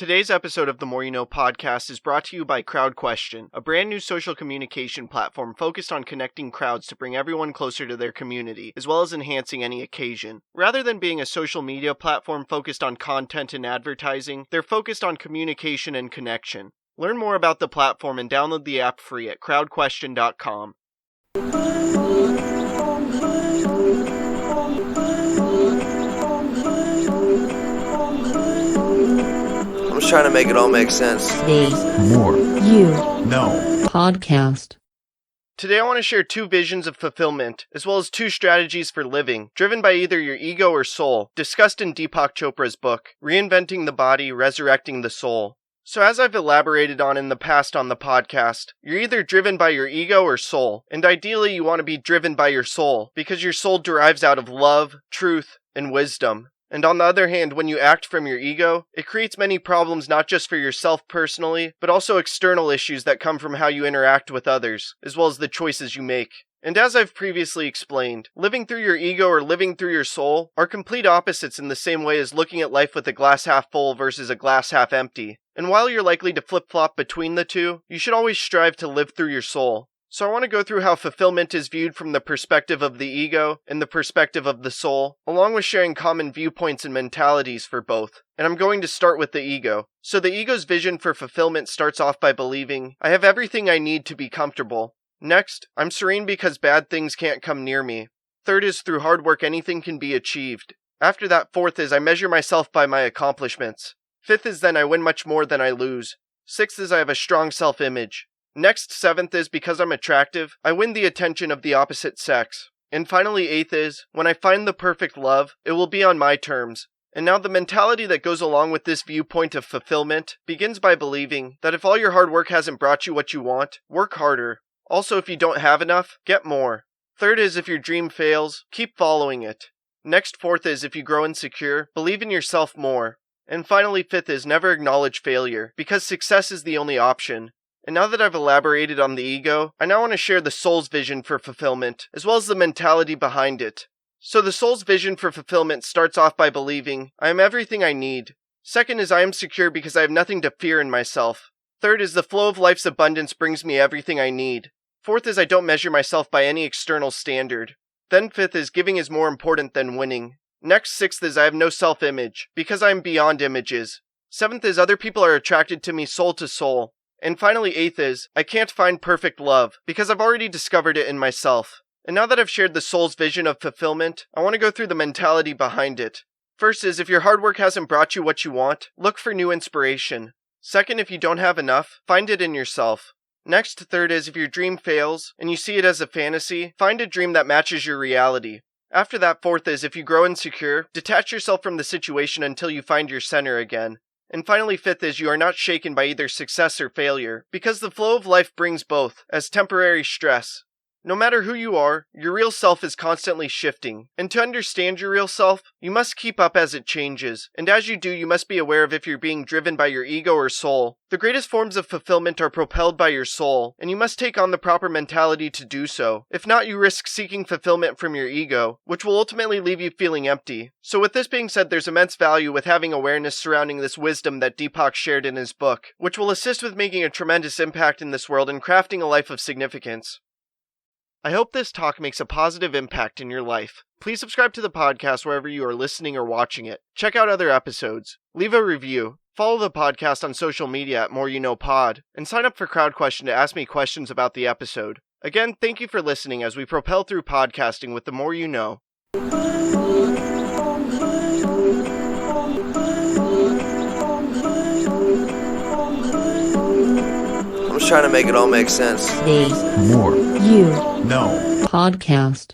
Today's episode of the More You Know podcast is brought to you by CrowdQuestion, a brand new social communication platform focused on connecting crowds to bring everyone closer to their community, as well as enhancing any occasion. Rather than being a social media platform focused on content and advertising, they're focused on communication and connection. Learn more about the platform and download the app free at crowdquestion.com. I'm just trying to make it all make sense. Today's More You Know podcast. Today I want to share two visions of fulfillment, as well as two strategies for living, driven by either your ego or soul, discussed in Deepak Chopra's book, Reinventing the Body, Resurrecting the Soul. So as I've elaborated on in the past on the podcast, you're either driven by your ego or soul, and ideally you want to be driven by your soul, because your soul derives out of love, truth, and wisdom. And on the other hand, when you act from your ego, it creates many problems not just for yourself personally, but also external issues that come from how you interact with others, as well as the choices you make. And as I've previously explained, living through your ego or living through your soul are complete opposites in the same way as looking at life with a glass half full versus a glass half empty. And while you're likely to flip-flop between the two, you should always strive to live through your soul. So I want to go through how fulfillment is viewed from the perspective of the ego and the perspective of the soul, along with sharing common viewpoints and mentalities for both. And I'm going to start with the ego. So the ego's vision for fulfillment starts off by believing, I have everything I need to be comfortable. Next, I'm serene because bad things can't come near me. Third is through hard work anything can be achieved. After that, fourth is I measure myself by my accomplishments. Fifth is then I win much more than I lose. Sixth is I have a strong self-image. Next, seventh is because I'm attractive, I win the attention of the opposite sex. And finally, eighth is, when I find the perfect love, it will be on my terms. And now the mentality that goes along with this viewpoint of fulfillment begins by believing that if all your hard work hasn't brought you what you want, work harder. Also, if you don't have enough, get more. Third is if your dream fails, keep following it. Next, fourth is if you grow insecure, believe in yourself more. And finally, fifth is never acknowledge failure, because success is the only option. And now that I've elaborated on the ego, I now want to share the soul's vision for fulfillment, as well as the mentality behind it. So the soul's vision for fulfillment starts off by believing, I am everything I need. Second is I am secure because I have nothing to fear in myself. Third is the flow of life's abundance brings me everything I need. Fourth is I don't measure myself by any external standard. Then fifth is giving is more important than winning. Next, sixth is I have no self-image, because I am beyond images. Seventh is other people are attracted to me soul to soul. And finally, eighth is, I can't find perfect love, because I've already discovered it in myself. And now that I've shared the soul's vision of fulfillment, I want to go through the mentality behind it. First is, if your hard work hasn't brought you what you want, look for new inspiration. Second, if you don't have enough, find it in yourself. Next, third is, if your dream fails, and you see it as a fantasy, find a dream that matches your reality. After that, fourth is, if you grow insecure, detach yourself from the situation until you find your center again. And finally, fifth is you are not shaken by either success or failure, because the flow of life brings both, as temporary stress. No matter who you are, your real self is constantly shifting, and to understand your real self, you must keep up as it changes, and as you do, you must be aware of if you're being driven by your ego or soul. The greatest forms of fulfillment are propelled by your soul, and you must take on the proper mentality to do so. If not, you risk seeking fulfillment from your ego, which will ultimately leave you feeling empty. So with this being said, there's immense value with having awareness surrounding this wisdom that Deepak shared in his book, which will assist with making a tremendous impact in this world and crafting a life of significance. I hope this talk makes a positive impact in your life. Please subscribe to the podcast wherever you are listening or watching it. Check out other episodes. Leave a review. Follow the podcast on social media at More You Know Pod. And sign up for CrowdQuestion to ask me questions about the episode. Again, thank you for listening as we propel through podcasting with the More You Know. I'm just trying to make it all make sense. Today's More You Know podcast.